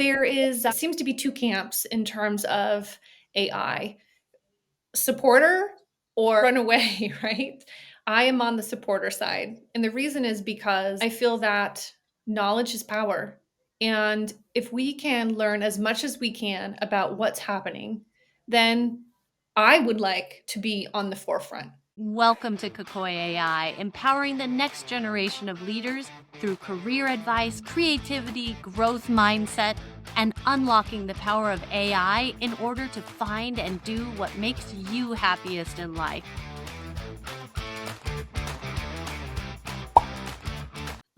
There is seems to be two camps in terms of AI: supporter or run away, right? I am on the supporter side. And the reason is because I feel that knowledge is power. And if we can learn as much as we can about what's happening, then I would like to be on the forefront. Welcome to Cocoy AI, empowering the next generation of leaders through career advice, creativity, growth mindset, and unlocking the power of AI in order to find and do what makes you happiest in life.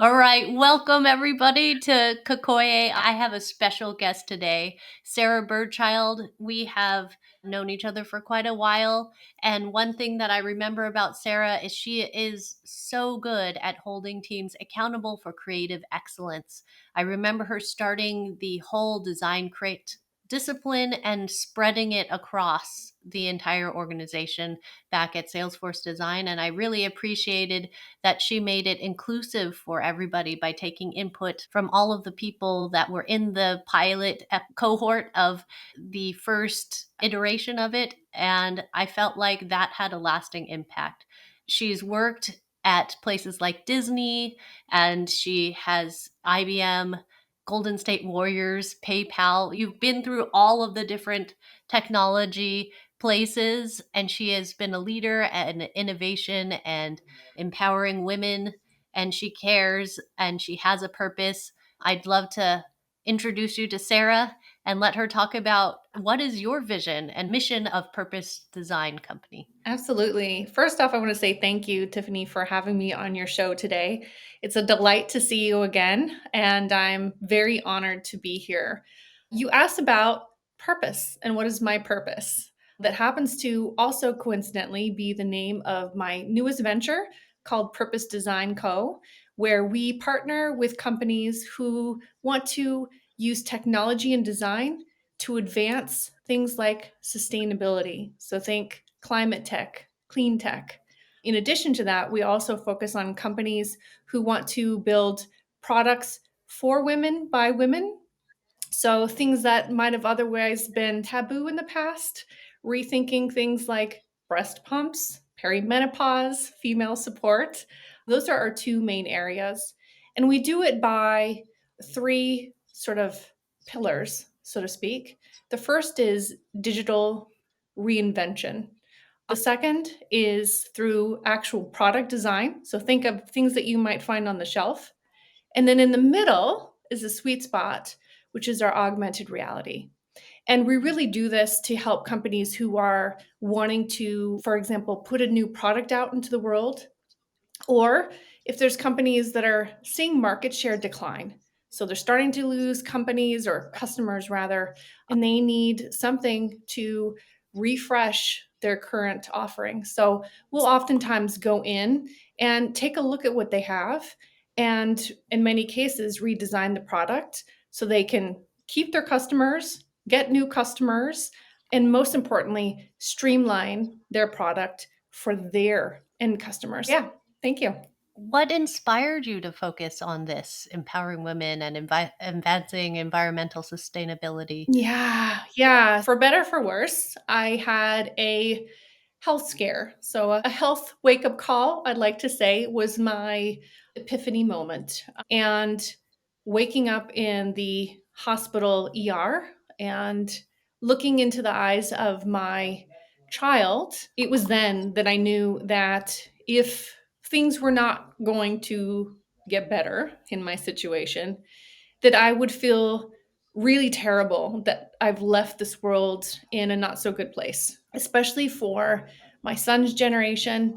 All right, welcome everybody to Cocoy AI. I have a special guest today, Sarah Berchild. We have known each other for quite a while, and one thing that I remember about Sarah is she is so good at holding teams accountable for creative excellence. I remember her starting the whole design crate discipline and spreading it across the entire organization back at Salesforce Design, and I really appreciated that she made it inclusive for everybody by taking input from all of the people that were in the pilot cohort of the first iteration of it. And I felt like that had a lasting impact. She's worked at places like Disney, and she has IBM, Golden State Warriors, PayPal. You've been through all of the different technology places, and she has been a leader and innovation and empowering women, and she cares and she has a purpose. I'd love to introduce you to Sarah and let her talk about what is your vision and mission of Purpose Design Company. Absolutely. First off, I want to say thank you, Tiffany, for having me on your show today. It's a delight to see you again, and I'm very honored to be here. You asked about purpose and what is my purpose. That happens to also coincidentally be the name of my newest venture called Purpose Design Co., where we partner with companies who want to use technology and design to advance things like sustainability. So think climate tech, clean tech. In addition to that, we also focus on companies who want to build products for women by women. So things that might have otherwise been taboo in the past, rethinking things like breast pumps, perimenopause, female support. Those are our two main areas. And we do it by three sort of pillars, so to speak. The first is digital reinvention. The second is through actual product design. So think of things that you might find on the shelf. And then in the middle is a sweet spot, which is our augmented reality. And we really do this to help companies who are wanting to, for example, put a new product out into the world, or if there's companies that are seeing market share decline. So they're starting to lose companies or customers rather, and they need something to refresh their current offering. So we'll oftentimes go in and take a look at what they have, and in many cases redesign the product so they can keep their customers, get new customers, and most importantly, streamline their product for their end customers. Yeah. Thank you. What inspired you to focus on this, empowering women and advancing environmental sustainability? Yeah. For better, for worse, I had a health scare. So, a health wake up call, I'd like to say, was my epiphany moment. And waking up in the hospital ER and looking into the eyes of my child, it was then that I knew that if things were not going to get better in my situation, that I would feel really terrible that I've left this world in a not so good place, especially for my son's generation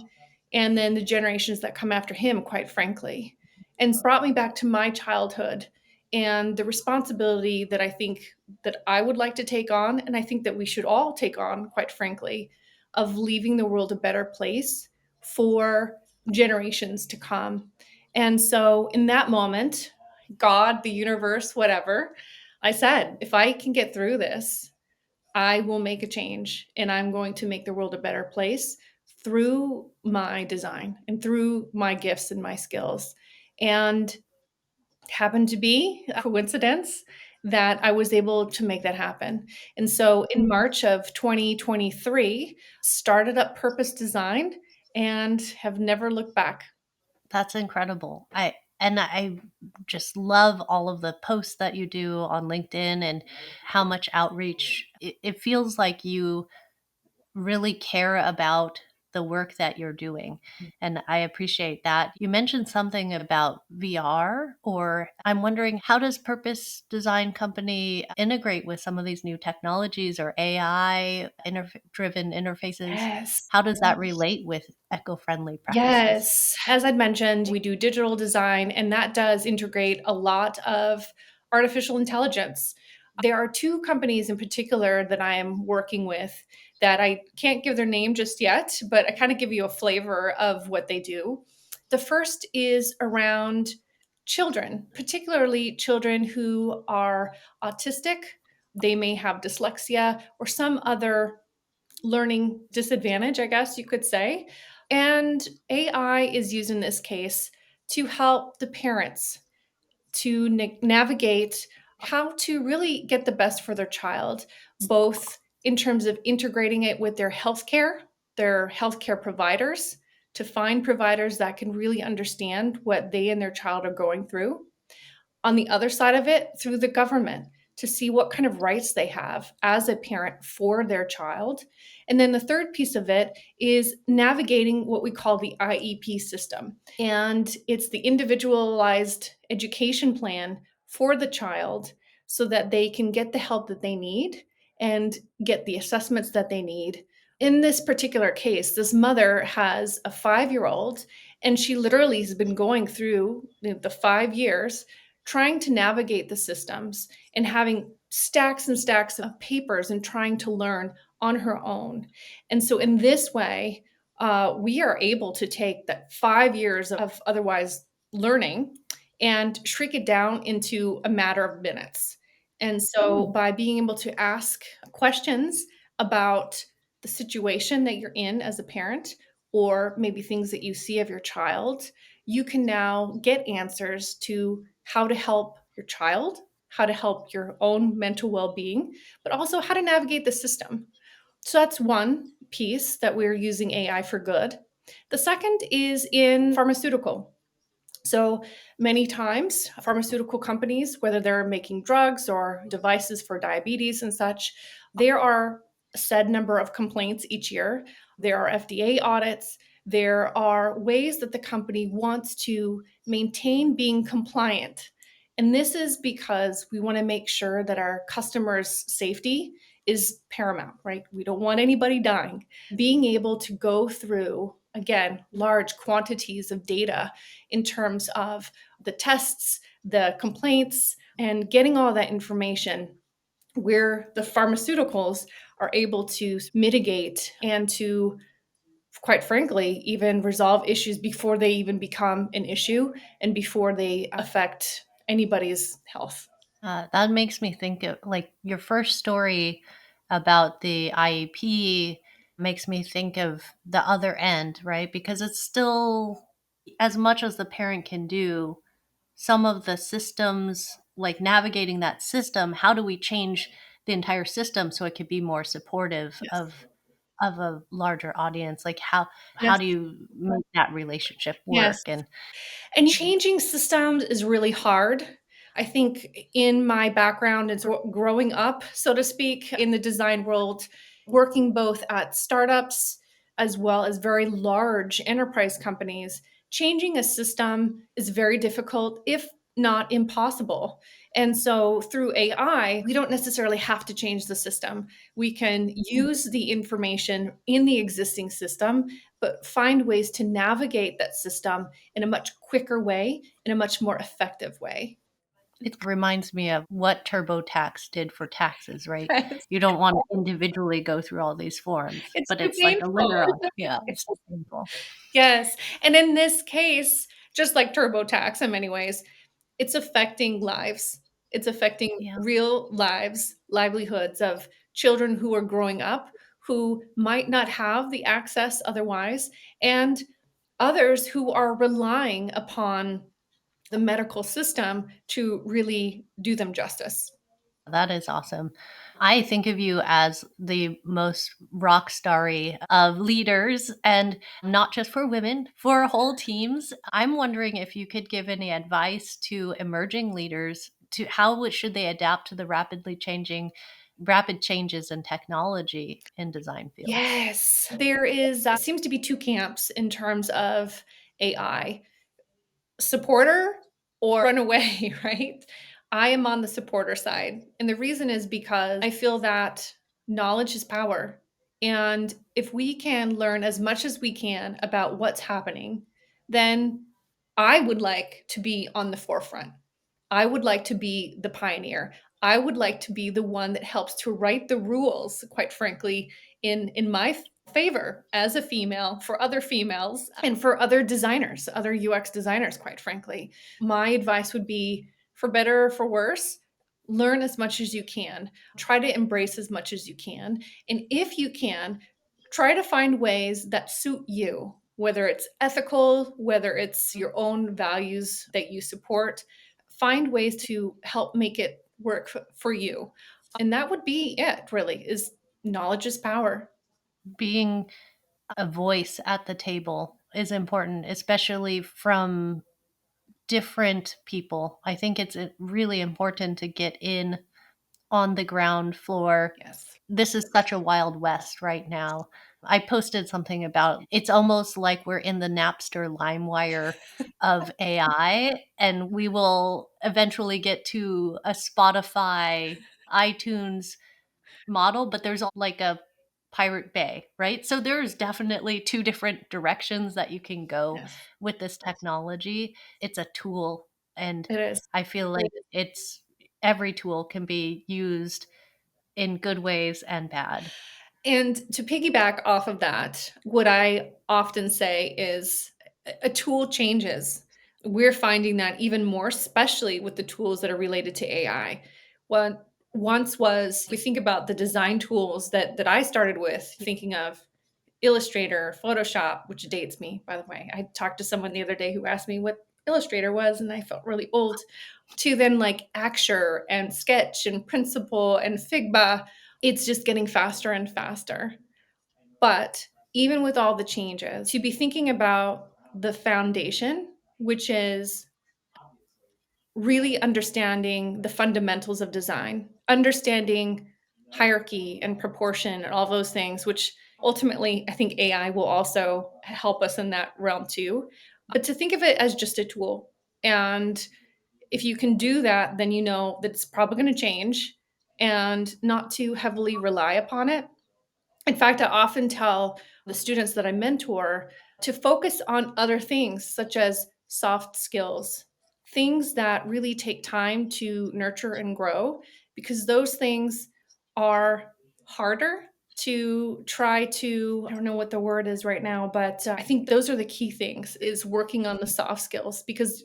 and then the generations that come after him, quite frankly. And brought me back to my childhood and the responsibility that I think that I would like to take on, and I think that we should all take on, quite frankly, of leaving the world a better place for generations to come. And so in that moment, God, the universe, whatever, I said, if I can get through this, I will make a change and I'm going to make the world a better place through my design and through my gifts and my skills. And happened to be a coincidence that I was able to make that happen. And so in March of 2023, started up Purpose Design and have never looked back. That's incredible. I just love all of the posts that you do on LinkedIn and how much outreach. It feels like you really care about the work that you're doing. And I appreciate that. You mentioned something about VR, or I'm wondering, how does Purpose Design Company integrate with some of these new technologies or AI driven interfaces? Yes. How does that relate with eco-friendly practices? Yes. As I'd mentioned, we do digital design, and that does integrate a lot of artificial intelligence. There are two companies in particular that I am working with that I can't give their name just yet, but I kind of give you a flavor of what they do. The first is around children, particularly children who are autistic. They may have dyslexia or some other learning disadvantage, I guess you could say. And AI is used in this case to help the parents to navigate how to really get the best for their child, both in terms of integrating it with their healthcare providers, to find providers that can really understand what they and their child are going through, on the other side of it, through the government, to see what kind of rights they have as a parent for their child. And then the third piece of it is navigating what we call the IEP system. And it's the individualized education plan for the child so that they can get the help that they need and get the assessments that they need. In this particular case, this mother has a 5-year old, and she literally has been going through the 5 years trying to navigate the systems and having stacks and stacks of papers and trying to learn on her own. And so, in this way, we are able to take that 5 years of otherwise learning and shrink it down into a matter of minutes. And so, by being able to ask questions about the situation that you're in as a parent, or maybe things that you see of your child, you can now get answers to how to help your child, how to help your own mental well being, but also how to navigate the system. So that's one piece that we're using AI for good. The second is in pharmaceutical. So many times, pharmaceutical companies, whether they're making drugs or devices for diabetes and such, there are a said number of complaints each year. There are FDA audits. There are ways that the company wants to maintain being compliant. And this is because we want to make sure that our customers' safety is paramount, right? We don't want anybody dying. Being able to go through, again, large quantities of data in terms of the tests, the complaints, and getting all that information where the pharmaceuticals are able to mitigate and to, quite frankly, even resolve issues before they even become an issue and before they affect anybody's health. That makes me think of like your first story about the IEP makes me think of the other end, right? Because it's still, as much as the parent can do, some of the systems, like navigating that system, how do we change the entire system so it could be more supportive Yes. of a larger audience? Like how Yes. do you make that relationship Yes. work? And And changing systems is really hard. I think in my background and so growing up, so to speak, in the design world, working both at startups as well as very large enterprise companies, changing a system is very difficult, if not impossible. And so through AI, we don't necessarily have to change the system. We can use the information in the existing system, but find ways to navigate that system in a much quicker way, in a much more effective way. it reminds me of what TurboTax did for taxes, right? Yes. You don't want to individually go through all these forms, It's but too it's like a painful. literal, yeah, it's so painful. Yes. And in this case, just like TurboTax in many ways, it's affecting lives. It's affecting Yeah. real lives, livelihoods of children who are growing up who might not have the access otherwise, and others who are relying upon the medical system to really do them justice. That is awesome. I think of you as the most rock starry of leaders, and not just for women, for whole teams. I'm wondering if you could give any advice to emerging leaders to should they adapt to the rapid changes in technology in design fields. Yes. There seems to be two camps in terms of AI: supporter or run away, right? I am on the supporter side. And the reason is because I feel that knowledge is power. And if we can learn as much as we can about what's happening, then I would like to be on the forefront. I would like to be the pioneer. I would like to be the one that helps to write the rules, quite frankly, in my favor as a female, for other females, and for other designers, other UX designers, quite frankly. My advice would be, for better or for worse, learn as much as you can. Try to embrace as much as you can. And if you can, try to find ways that suit you, whether it's ethical, whether it's your own values that you support. Find ways to help make it work for you. And that would be it, really, is knowledge is power. Being a voice at the table is important, especially from different people. I think it's really important to get in on the ground floor. Yes. This is such a wild west right now. I posted something about it's almost like we're in the Napster LimeWire of AI, and we will eventually get to a Spotify, iTunes model, but there's like a Pirate Bay, right? So there's definitely two different directions that you can go Yes. with this technology. It's a tool, and It is. I feel like it's every tool can be used in good ways and bad. And to piggyback off of that, what I often say is a tool changes. We're finding that even more, especially with the tools that are related to AI. What once was, we think about the design tools that I started with, thinking of Illustrator, Photoshop, which dates me, by the way. I talked to someone the other day who asked me what Illustrator was, and I felt really old. To then like Axure and Sketch and Principle and Figma, it's just getting faster and faster. But even with all the changes, to be thinking about the foundation, which is really understanding the fundamentals of design, understanding hierarchy and proportion and all those things, which ultimately I think AI will also help us in that realm too. But to think of it as just a tool. And if you can do that, then you know that it's probably going to change, and not to heavily rely upon it. In fact, I often tell the students that I mentor to focus on other things such as soft skills, things that really take time to nurture and grow, because those things are harder to try to, I don't know what the word is right now, but I think those are the key things, is working on the soft skills, because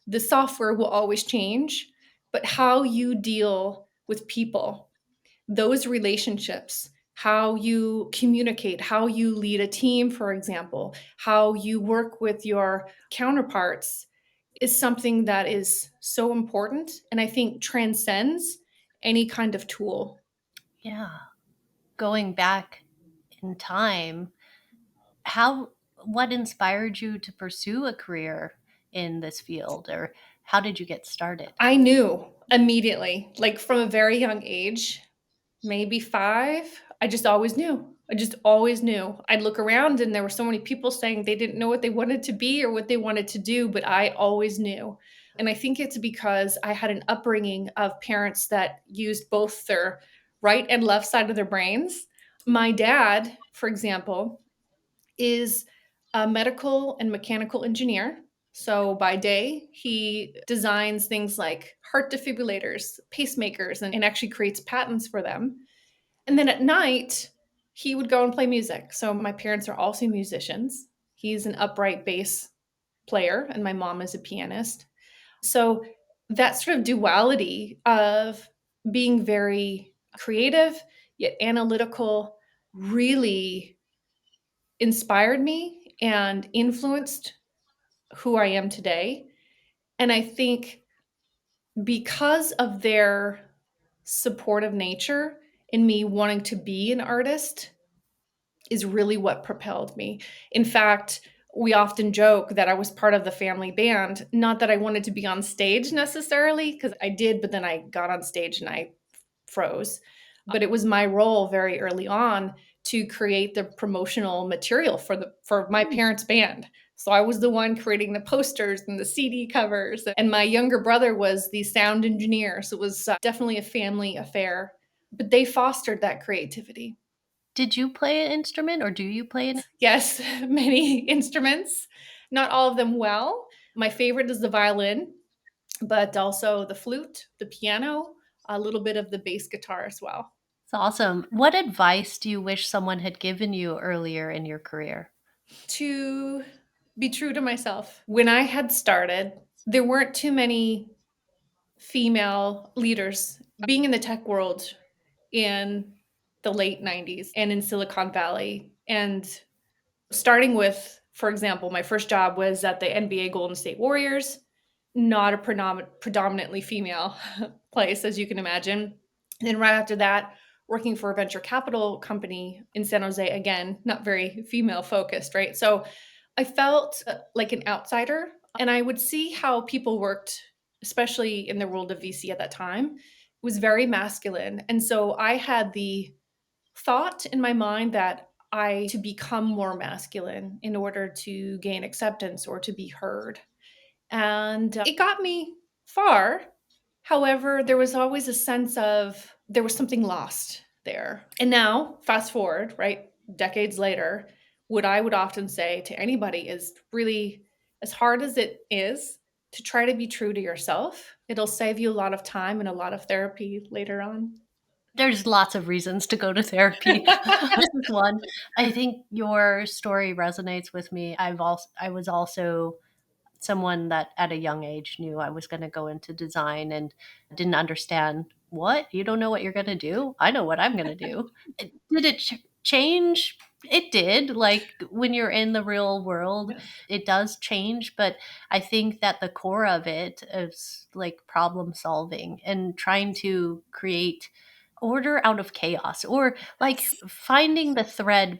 the software will always change, but how you deal with people, those relationships, how you communicate, how you lead a team, for example, how you work with your counterparts, is something that is so important, and I think transcends any kind of tool. Yeah. Going back in time, how what inspired you to pursue a career in this field, or how did you get started? I knew immediately, like from a very young age, maybe 5. I just always knew. I just always knew. I'd look around and there were so many people saying they didn't know what they wanted to be or what they wanted to do, but I always knew. And I think it's because I had an upbringing of parents that used both their right and left side of their brains. My dad, for example, is a medical and mechanical engineer. So by day, he designs things like heart defibrillators, pacemakers, and actually creates patents for them. And then at night, he would go and play music. So my parents are also musicians. He's an upright bass player, and my mom is a pianist. So that sort of duality of being very creative yet analytical really inspired me and influenced who I am today. And I think because of their supportive nature in me wanting to be an artist is really what propelled me. In fact, we often joke that I was part of the family band, not that I wanted to be on stage necessarily, because I did, but then I got on stage and I froze. But it was my role very early on to create the promotional material for my Mm. parents' band. So I was the one creating the posters and the CD covers, and my younger brother was the sound engineer. So it was definitely a family affair, but they fostered that creativity. Did you play an instrument or do you play an Yes, many instruments, not all of them well. My favorite is the violin, but also the flute, the piano, a little bit of the bass guitar as well. It's awesome. What advice do you wish someone had given you earlier in your career? To be true to myself, when I had started, there weren't too many female leaders. Being in the tech world in the late 90s and in Silicon Valley, and starting with, for example, my first job was at the NBA Golden State Warriors, not a predominantly female place, as you can imagine. And then right after that, working for a venture capital company in San Jose, again, not very female focused, right? So I felt like an outsider, and I would see how people worked, especially in the world of VC at that time. It was very masculine. And so I had the thought in my mind that I to become more masculine in order to gain acceptance or to be heard. And it got me far. However, there was always a sense of there was something lost there. And now, fast forward, right, decades later, what I would often say to anybody is really, as hard as it is to try to be true to yourself, it'll save you a lot of time and a lot of therapy later on. There's lots of reasons to go to therapy. This is one. I think your story resonates with me. I was also someone that at a young age knew I was going to go into design and didn't understand what you don't know what you're going to do. I know what I'm going to do. Did it change? It did. Like when you're in the real world, Yes. it does change. But I think that the core of it is like problem solving and trying to create order out of chaos or like finding the thread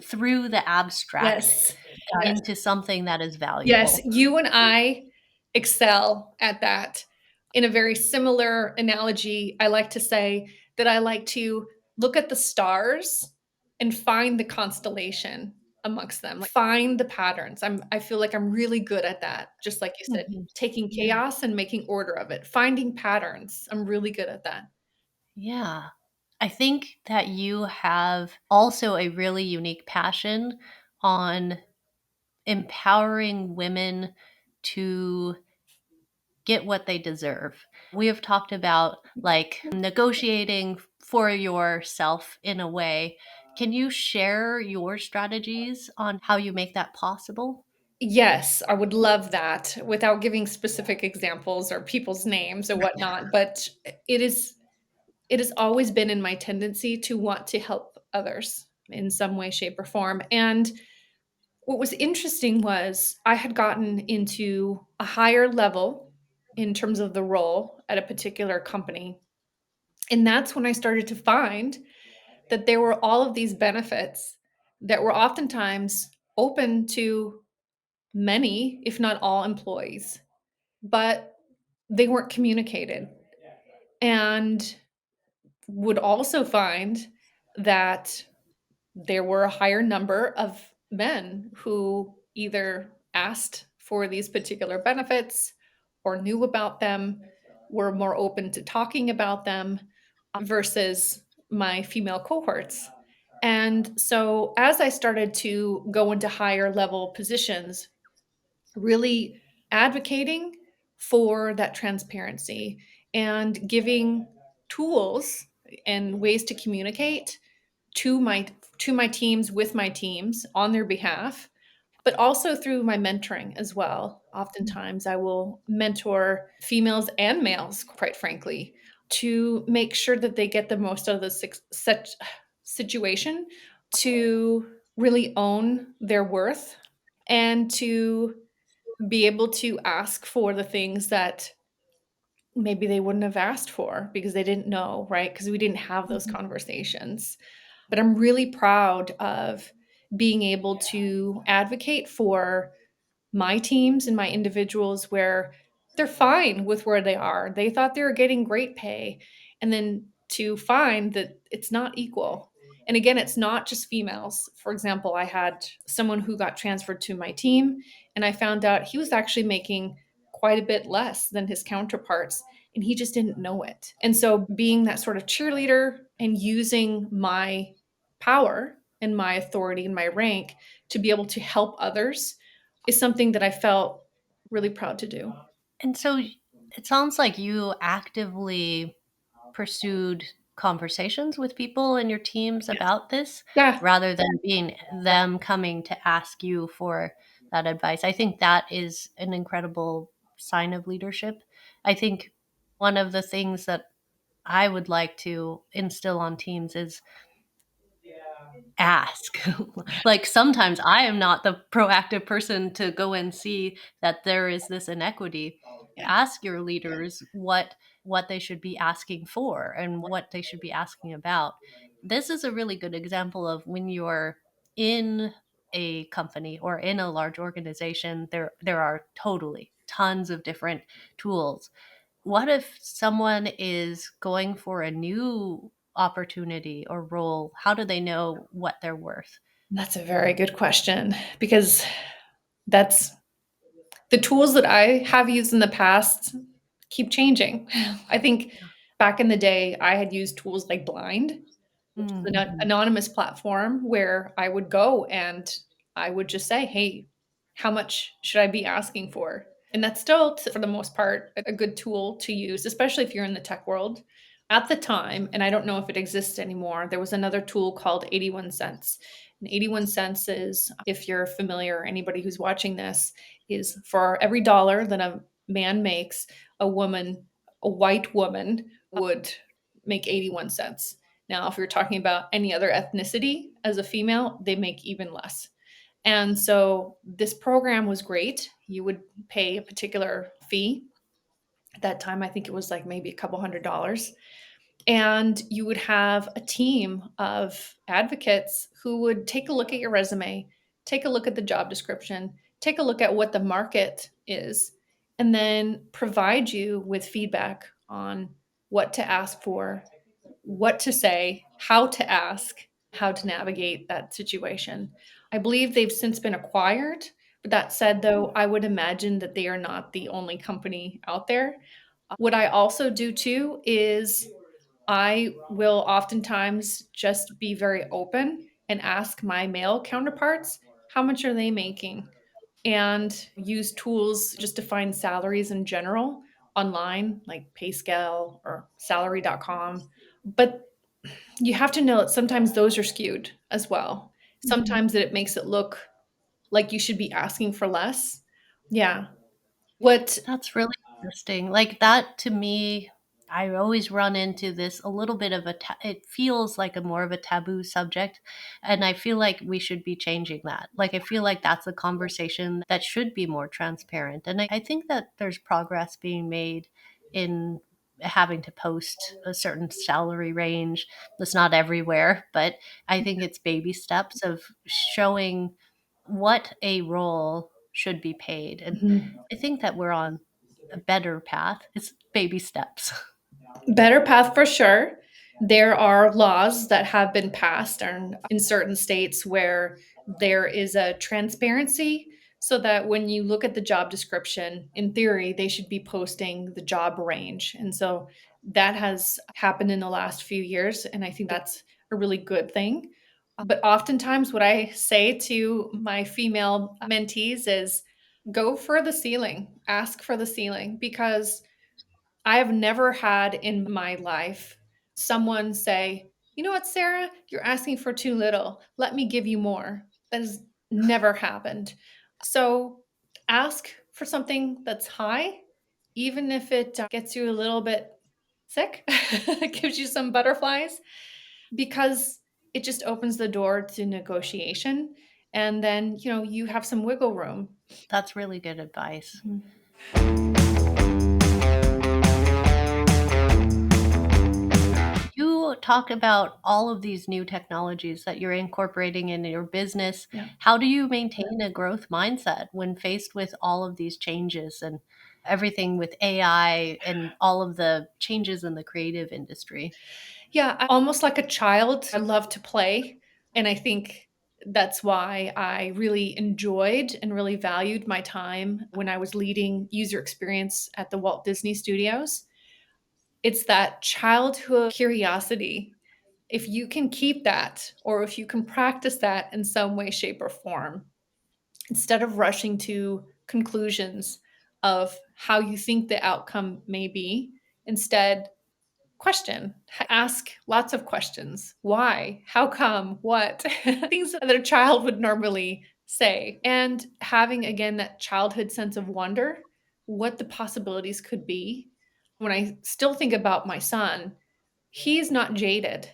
through the abstract Yes. Yes. into something that is Yes, valuable. you and I excel at that. In a very similar analogy, I like to say that I like to look at the stars and find the constellation amongst them, like find the patterns. I feel like I'm really good at that. Just like you said, Mhm. taking Yeah. chaos and making order of it, finding patterns. I'm really good at that. Yeah. I think that you have also a really unique passion on empowering women to get what they deserve. We have talked about like negotiating for yourself in a way. Can you share your strategies on how you make that possible? Yes, I would love that without giving specific examples or people's names or whatnot. But it is it has always been in my tendency to want to help others in some way, shape, or form. And what was interesting was I had gotten into a higher level in terms of the role at a particular company. And that's when I started to find that there were all of these benefits that were oftentimes open to many, if not all, employees, but they weren't communicated. And would also find that there were a higher number of men who either asked for these particular benefits or knew about them, were more open to talking about them versus my female cohorts. And so as I started to go into higher level positions, really advocating for that transparency and giving tools and ways to communicate to my teams with my teams on their behalf, but also through my mentoring as well. Oftentimes I will mentor females and males, quite frankly, to make sure that they get the most out of the such situation, to really own their worth and to be able to ask for the things that maybe they wouldn't have asked for because they didn't know, right? Because we didn't have those Mhm. conversations. But I'm really proud of being able to advocate for my teams and my individuals where they're fine with where they are. They thought they were getting great pay. And then to find that it's not equal. And again, it's not just females. For example, I had someone who got transferred to my team, and I found out he was actually making quite a bit less than his counterparts, and he just didn't know it. And so, being that sort of cheerleader and using my power and my authority and my rank to be able to help others is something that I felt really proud to do. And so it sounds like you actively pursued conversations with people in your teams Yes. about this Yeah. rather than being them coming to ask you for that advice. I think that is an incredible sign of leadership. I think one of the things that I would like to instill on teams is ask. Like sometimes I am not the proactive person to go and see that there is this inequity. Yeah. Ask your leaders what they should be asking for and what they should be asking about. This is a really good example of when you're in a company or in a large organization, there are totally tons of different tools. What if someone is going for a new opportunity or role? How do they know what they're worth? That's a very good question because that's the tools that I have used in the past keep changing. I think back in the day, I had used tools like Blind, which is an Mm-hmm. anonymous platform where I would go and I would just say, "Hey, how much should I be asking for?" And that's still, for the most part, a good tool to use, especially if you're in the tech world. At the time, and I don't know if it exists anymore, there was another tool called 81 cents. And 81 cents is, if you're familiar, anybody who's watching this, is for every dollar that a man makes, a woman, a white woman, would make 81 cents. Now, if you're talking about any other ethnicity as a female, they make even less. And so this program was great. You would pay a particular fee. At that time, I think it was like maybe a couple $100s. And you would have a team of advocates who would take a look at your resume, take a look at the job description, take a look at what the market is, and then provide you with feedback on what to ask for, what to say, how to ask, how to navigate that situation. I believe they've since been acquired. But that said, though, I would imagine that they are not the only company out there. What I also do too is I will oftentimes just be very open and ask my male counterparts, how much are they making? And use tools just to find salaries in general online, like PayScale or salary.com. But you have to know that sometimes those are skewed as well. Mhm. Sometimes it makes it look like you should be asking for less. Yeah. What That's really interesting. Like that to me, I always run into this a little bit of it feels like a more of a taboo subject. And I feel like we should be changing that. Like I feel like that's a conversation that should be more transparent. And I think that there's progress being made in having to post a certain salary range. That's not everywhere, but I think it's baby steps of showing what a role should be paid. And Mhm. I think that we're on a better path. It's baby steps. Better path for sure. There are laws that have been passed and in certain states where there is a transparency so that when you look at the job description, in theory, they should be posting the job range. And so that has happened in the last few years. And I think that's a really good thing. But oftentimes, what I say to my female mentees is go for the ceiling, ask for the ceiling, because I have never had in my life someone say, "You know what, Sarah? You're asking for too little. Let me give you more." That has never happened. So ask for something that's high, even if it gets you a little bit sick, it gives you some butterflies, because it just opens the door to negotiation. And then, you have some wiggle room. That's really good advice. Mhm. talk about all of these new technologies that you're incorporating in your business. Yeah. How do you maintain a growth mindset when faced with all of these changes and everything with AI and all of the changes in the creative industry? Yeah, almost like a child, I love to play, and I think that's why I really enjoyed and really valued my time when I was leading user experience at the Walt Disney Studios. It's that childhood curiosity. If you can keep that, or if you can practice that in some way, shape, or form, instead of rushing to conclusions of how you think the outcome may be, instead question, ask lots of questions. Why? How come? What? Things that a child would normally say. And having, again, that childhood sense of wonder, what the possibilities could be. When I still think about my son, he's not jaded.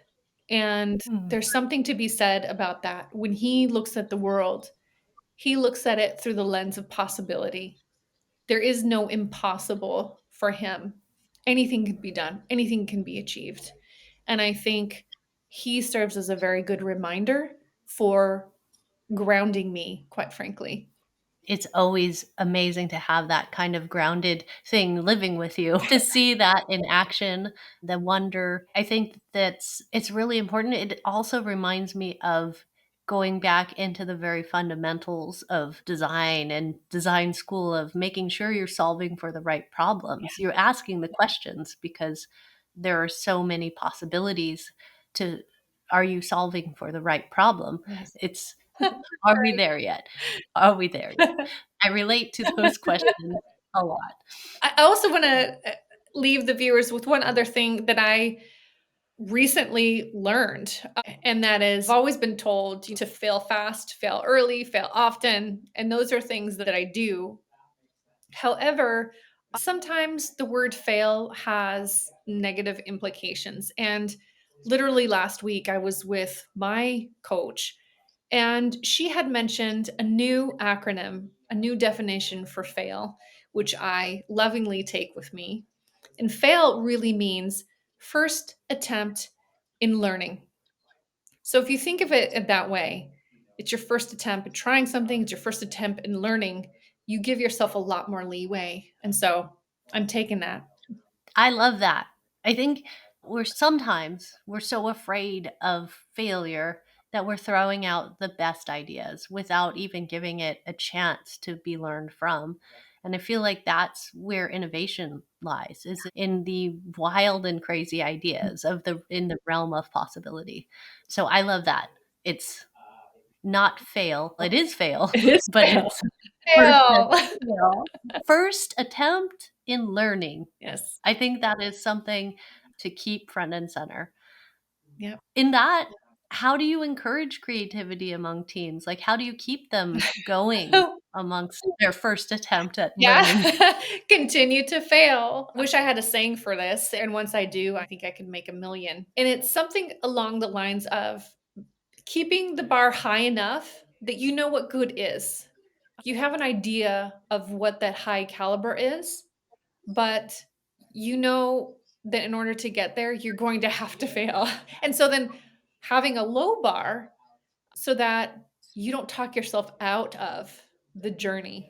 And Hmm. there's something to be said about that. When he looks at the world, he looks at it through the lens of possibility. There is no impossible for him. Anything can be done, anything can be achieved. And I think he serves as a very good reminder for grounding me, quite frankly. It's always amazing to have that kind of grounded thing living with you, to see that in action, the wonder. I think that's it's really important. It also reminds me of going back into the very fundamentals of design and design school, of making sure you're solving for the right problems. You're asking the questions because there are so many possibilities to, are you solving for the right problem? Yes. It's, are we there yet? Are we there yet? I relate to those questions a lot. I also want to leave the viewers with one other thing that I recently learned, and that is I've always been told to fail fast, fail early, fail often. And those are things that I do. However, sometimes the word fail has negative implications. And literally last week, I was with my coach, and she had mentioned a new acronym, a new definition for fail, which I lovingly take with me. And fail really means first attempt in learning. So if you think of it that way, it's your first attempt at trying something, it's your first attempt in learning, you give yourself a lot more leeway. And so I'm taking that. I love that. I think we're so afraid of failure that we're throwing out the best ideas without even giving it a chance to be learned from. And I feel like that's where innovation lies, is in the wild and crazy ideas of the in the realm of possibility. So I love that. It's not fail. It is fail, It is but fail. it's first Fail. fail. First attempt in learning. Yes. I think that is something to keep front and center. Yep. In that, how do you encourage creativity among teams? Like, how do you keep them going amongst their first attempt at Yeah. learning? Continue to fail. Wish I had a saying for this. And once I do, I think I can make a million. And it's something along the lines of keeping the bar high enough that you know what good is. You have an idea of what that high caliber is, but you know that in order to get there, you're going to have to fail. And so then having a low bar so that you don't talk yourself out of the journey.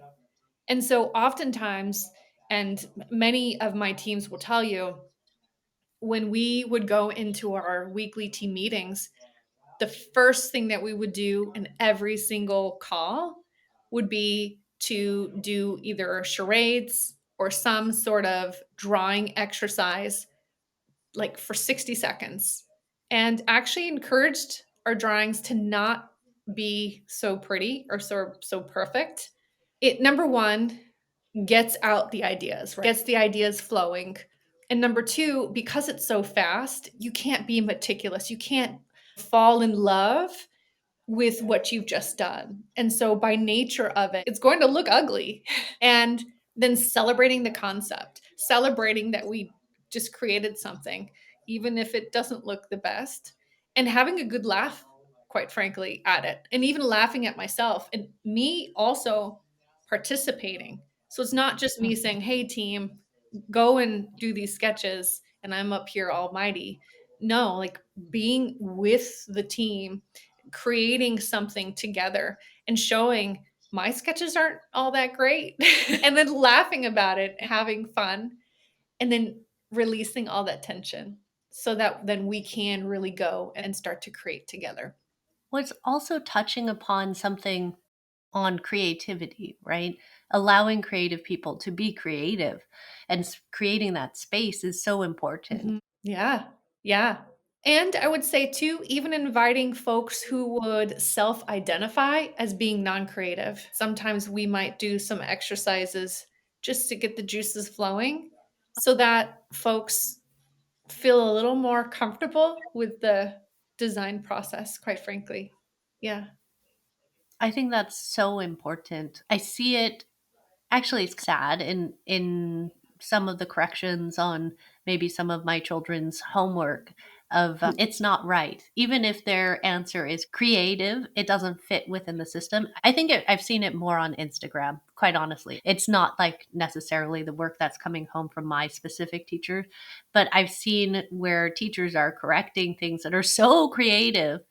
And so oftentimes, and many of my teams will tell you, when we would go into our weekly team meetings, the first thing that we would do in every single call would be to do either charades or some sort of drawing exercise, like for 60 seconds, and actually encouraged our drawings to not be so pretty or so perfect. It, number one, gets out the ideas, right? Gets the ideas flowing. And number two, because it's so fast, you can't be meticulous. You can't fall in love with what you've just done. And so by nature of it, it's going to look ugly. And then celebrating the concept, celebrating that we just created something, even if it doesn't look the best, and having a good laugh, quite frankly, at it, and even laughing at myself and me also participating. So it's not just me saying, hey, team, go and do these sketches, and I'm up here almighty. No, like being with the team, creating something together and showing my sketches aren't all that great and then laughing about it, having fun, and then releasing all that tension so that then we can really go and start to create together. What's also touching upon something on creativity, right? Allowing creative people to be creative and creating that space is so important. Yeah. Yeah. And I would say too, even inviting folks who would self identify as being non creative. Sometimes we might do some exercises just to get the juices flowing so that folks feel a little more comfortable with the design process, quite frankly. Yeah. I think that's so important. I see it. Actually, it's sad in some of the corrections on maybe some of my children's homework of it's not right. Even if their answer is creative, it doesn't fit within the system. I think I've seen it more on Instagram, quite honestly. It's not like necessarily the work that's coming home from my specific teacher, but I've seen where teachers are correcting things that are so creative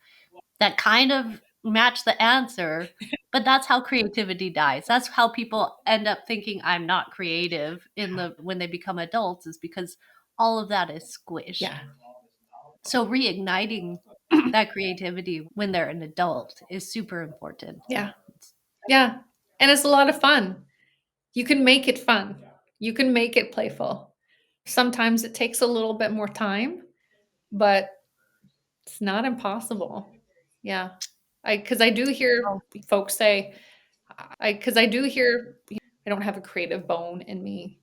that kind of match the answer, but that's how creativity dies. That's how people end up thinking I'm not creative in the when they become adults, is because all of that is squished. Yeah. So reigniting that creativity when they're an adult is super important. Yeah. Yeah. And it's a lot of fun. You can make it fun. You can make it playful. Sometimes it takes a little bit more time, but it's not impossible. Yeah. Because I do hear Oh, folks say, because I do hear I don't have a creative bone in me.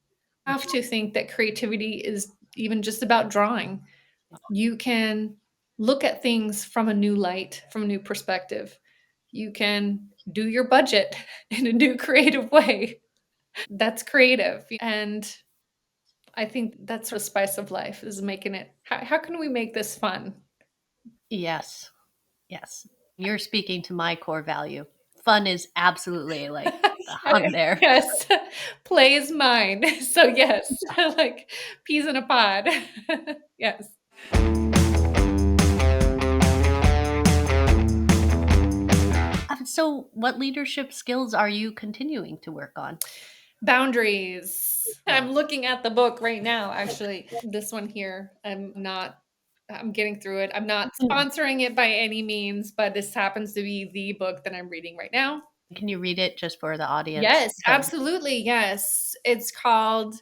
I have to think that creativity is even just about drawing. You can look at things from a new light, from a new perspective. You can do your budget in a new creative way. That's creative. And I think that's the spice of life is making it. How can we make this fun? yes. Yes. You're speaking to my core value. Fun is absolutely like on there. Yes, play is mine. So yes, like peas in a pod. Yes. So, what leadership skills are you continuing to work on? Boundaries. I'm Yes. looking at the book right now, actually. This one here. I'm getting through it. I'm not sponsoring it by any means, but this happens to be the book that I'm reading right now. Can you read it just for the audience? Yes, So, absolutely. Yes. It's called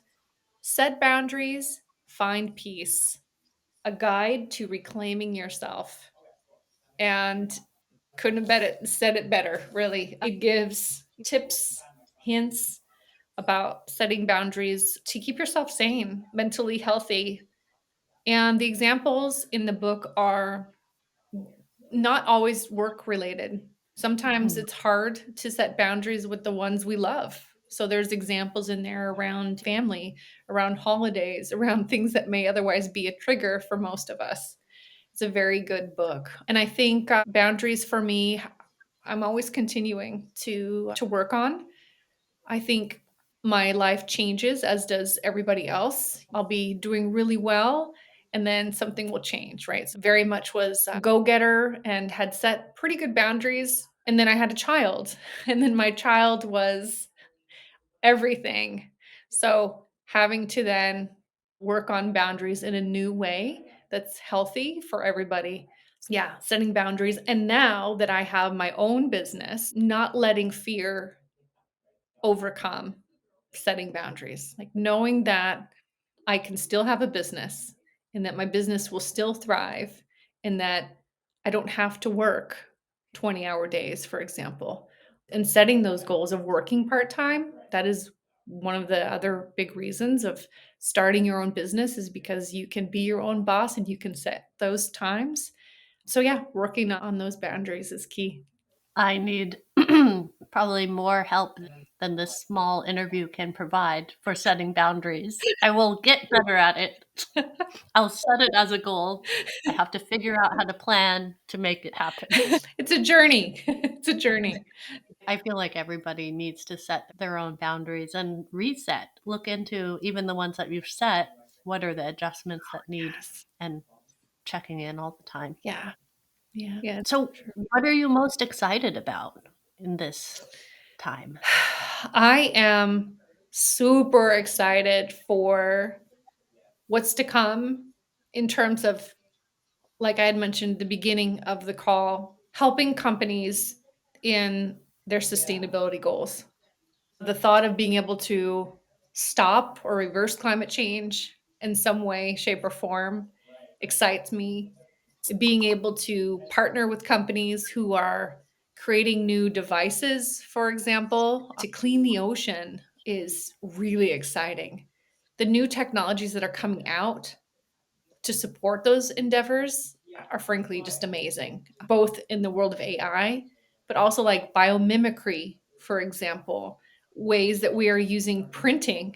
Set Boundaries, Find Peace, a guide to reclaiming yourself. And couldn't have said it better, really. It gives tips, hints about setting boundaries to keep yourself sane, mentally healthy. And the examples in the book are not always work related. Sometimes mm, it's hard to set boundaries with the ones we love. So there's examples in there around family, around holidays, around things that may otherwise be a trigger for most of us. It's a very good book. And I think boundaries for me, I'm always continuing to work on. I think my life changes as does everybody else. I'll be doing really well and then something will change, right? So very much was a go-getter and had set pretty good boundaries and then I had a child and then my child was everything. So having to then work on boundaries in a new way that's healthy for everybody. Yeah, setting boundaries. And now that I have my own business, not letting fear overcome setting boundaries, like knowing that I can still have a business and that my business will still thrive and that I don't have to work 20-hour days, for example. And setting those goals of working part time, that is one of the other big reasons of starting your own business is because you can be your own boss and you can set those times. So, yeah, working on those boundaries is key. I need probably more help than this small interview can provide for setting boundaries. I will get better at it. I'll set it as a goal. I have to figure out how to plan to make it happen. It's a journey. It's a journey. I feel like everybody needs to set their own boundaries and reset. Look into even the ones that you've set. What are the adjustments that need Yes. and checking in all the time. Yeah. Yeah. Yeah. So, what are you most excited about in this time? I am super excited for what's to come in terms of, like I had mentioned at the beginning of the call, helping companies in their sustainability goals. The thought of being able to stop or reverse climate change in some way, shape, or form excites me. Being able to partner with companies who are creating new devices, for example, to clean the ocean is really exciting. The new technologies that are coming out to support those endeavors are frankly just amazing, both in the world of AI, but also like biomimicry, for example, ways that we are using printing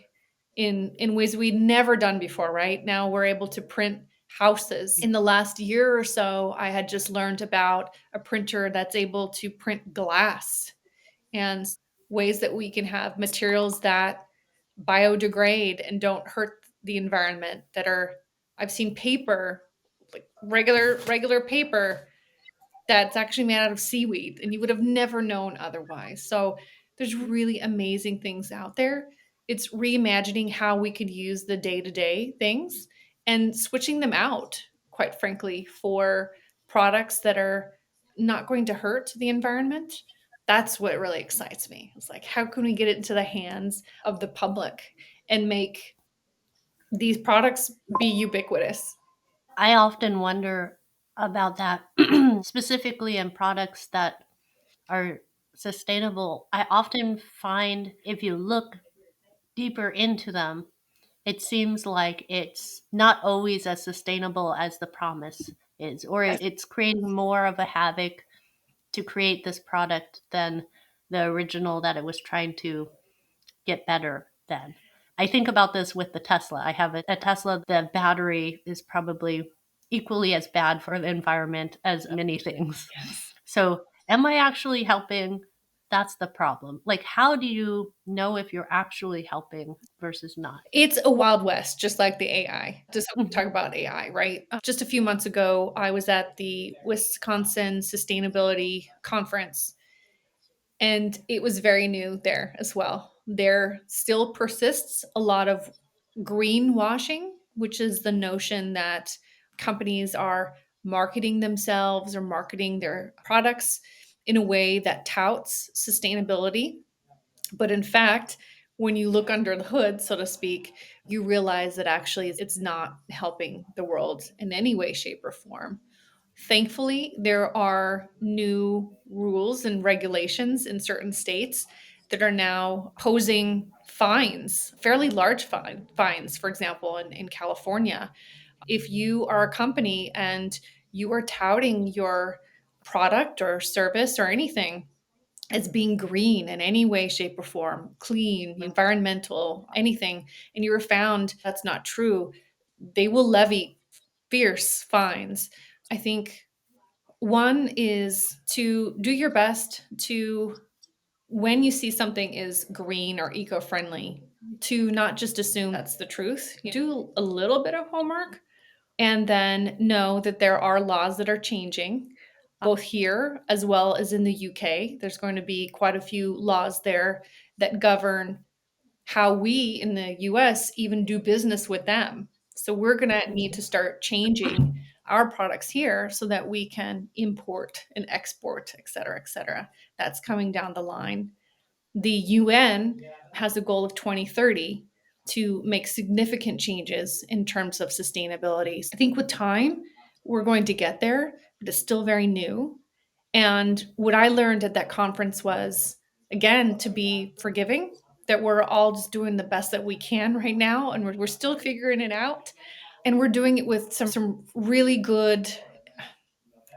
in ways we'd never done before, right? Now we're able to print houses. In the last year or so, I had just learned about a printer that's able to print glass and ways that we can have materials that biodegrade and don't hurt the environment that are I've seen paper, like regular paper that's actually made out of seaweed and you would have never known otherwise. So there's really amazing things out there. It's reimagining how we could use the day-to-day things and switching them out, quite frankly, for products that are not going to hurt the environment. That's what really excites me. It's like, how can we get it into the hands of the public and make these products be ubiquitous? I often wonder about that, specifically in products that are sustainable. I often find if you look deeper into them, it seems like it's not always as sustainable as the promise is, or it's creating more of a havoc to create this product than the original that it was trying to get better than. I think about this with the Tesla. I have a Tesla. The battery is probably equally as bad for the environment as many things. Yes. So, am I actually helping? That's the problem. Like, how do you know if you're actually helping versus not? It's a wild west, just like the AI. Just talk Mhm. about AI, right? Just a few months ago, I was at the Wisconsin Sustainability Conference, and it was very new there as well. There still persists a lot of greenwashing, which is the notion that companies are marketing themselves or marketing their products in a way that touts sustainability. But in fact, when you look under the hood, so to speak, you realize that actually it's not helping the world in any way, shape, or form. Thankfully, there are new rules and regulations in certain states that are now posing fines, fairly large fines, for example, in California. If you are a company and you are touting your product or service or anything as being green in any way, shape, or form, clean, environmental, anything, and you were found that's not true, they will levy fierce fines. I think one is to do your best to, when you see something is green or eco friendly, to not just assume that's the truth. You do a little bit of homework and then know that there are laws that are changing, both here as well as in the UK. There's going to be quite a few laws there that govern how we in the US even do business with them. So we're going to need to start changing our products here so that we can import and export, et cetera, et cetera. That's coming down the line. The UN has a goal of 2030 to make significant changes in terms of sustainability. I think with time, we're going to get there, but it's still very new. And what I learned at that conference was, again, to be forgiving, that we're all just doing the best that we can right now, and we're still figuring it out. And we're doing it with some really good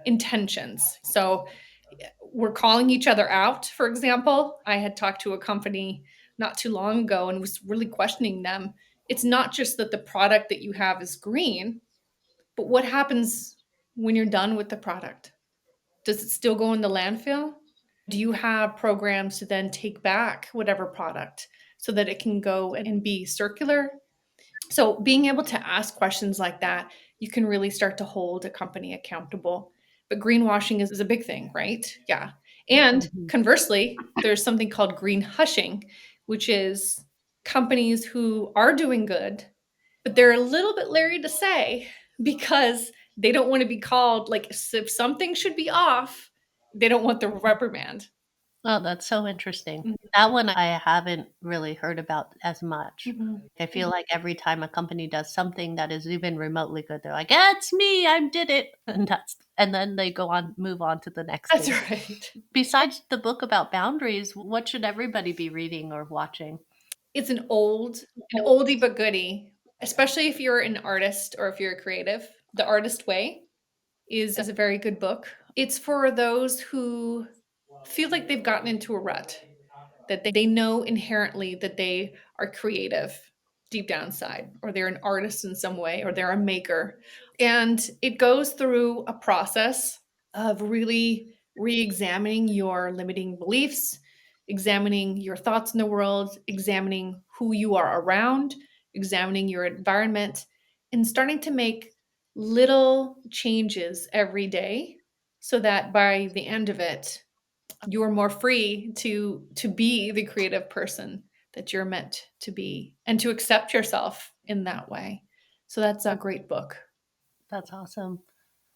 intentions. So we're calling each other out. For example, I had talked to a company not too long ago and was really questioning them. It's not just that the product that you have is green, but what happens when you're done with the product? Does it still go in the landfill? Do you have programs to then take back whatever product so that it can go and be circular? So being able to ask questions like that, you can really start to hold a company accountable. But greenwashing is a big thing, right? Yeah. And Mhm. conversely, there's something called green hushing, which is companies who are doing good, but they're a little bit leery to say because they don't want to be called like if something should be off, they don't want the reprimand. Oh, that's so interesting. Mhm. That one I haven't really heard about as much. Mhm. I feel like every time a company does something that is even remotely good, they're like, "Yeah, it's me, I did it." And then they go on move on to the next That's thing. right. Besides the book about boundaries, what should everybody be reading or watching? It's an oldie but goodie, especially if you're an artist or if you're a creative. The Artist Way is a very good book. It's for those who feel like they've gotten into a rut, that they know inherently that they are creative deep down inside, or they're an artist in some way, or they're a maker. And it goes through a process of really re examining your limiting beliefs, examining your thoughts in the world, examining who you are around, examining your environment, and starting to make little changes every day so that by the end of it, you're more free to be the creative person that you're meant to be and to accept yourself in that way. So that's a great book. That's awesome.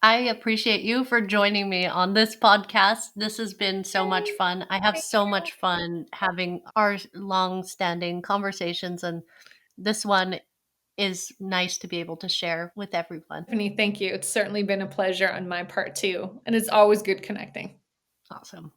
I appreciate you for joining me on this podcast. This has been so much fun. I have so much fun having our long-standing conversations, and this one is nice to be able to share with everyone. Tiffany, thank you. It's certainly been a pleasure on my part too. And it's always good connecting. Awesome.